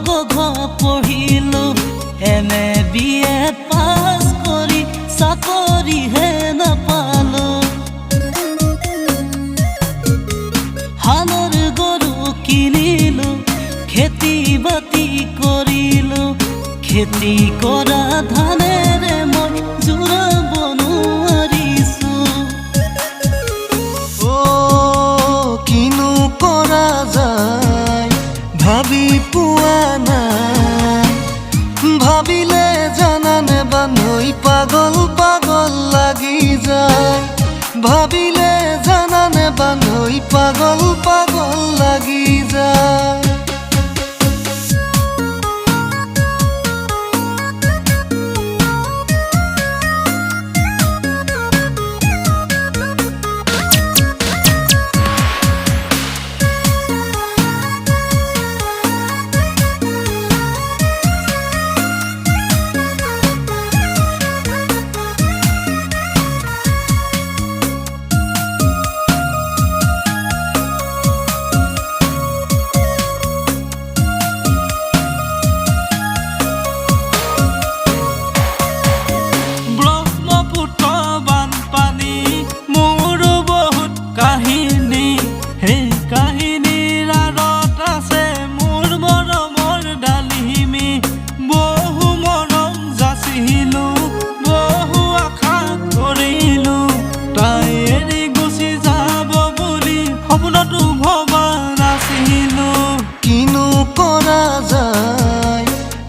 পঢ়িলো MA BA পাছ কৰি চাকৰিহে নাপালো হালৰ গৰু কিনিলো খেতি বাতি কৰিলো খেতি কৰা ধানেৰে মই জোৰাব নোৱাৰিছো কিনো কৰা যায় ভাবি পোৱা নাই ভাবিলে জানানে বান্ধৈ পাগল পাগল লাগি যায় ভাবিলে জানানে বান্ধৈ পাগল পাগল লাগি যায়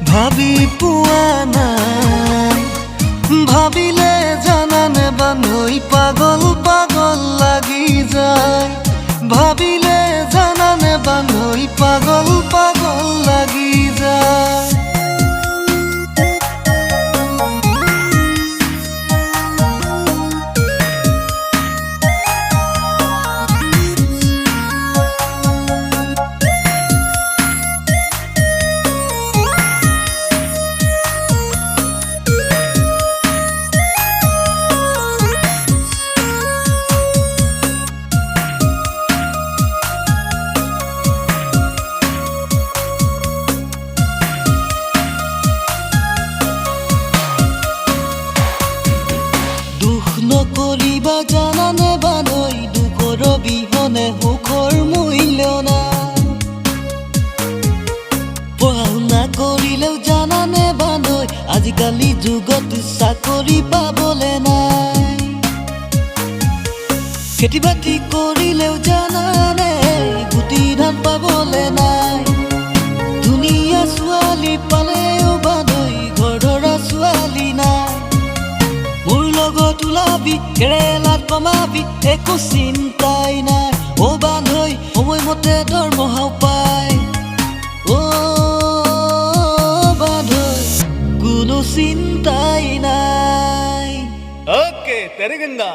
ভাবি পোৱা নাই ভাবিলে জানানে বান্ধৈ পাগল পাগল লাগি যায় ভাবিলে জানানে বান্ধৈ পাগল পাগল লাগি যায় নকৰিবা জানানে বান্ধৈ দুখৰ বিহনে সুখৰ মূল্য নাই পঢ়া শুনা কৰিলেও জানানে বান্ধৈ আজিকালি যুগত চাকৰি পাবলে নাই খেতি বাতি কৰিলেও জানানে গুটি ধান পাবলে নাই ধুনীয়া ছোৱালী পালেও বান্ধৈ ঘৰ ধৰা ছোৱালী নাই লগত ওলাবি কেৰেলাত কমাবি একো চিন্তাই নাই বান্ধৈ সময়মতে দৰমহাও পায় বান্ধৈ কোনো চিন্তাই নাই ओके तेरी गंगा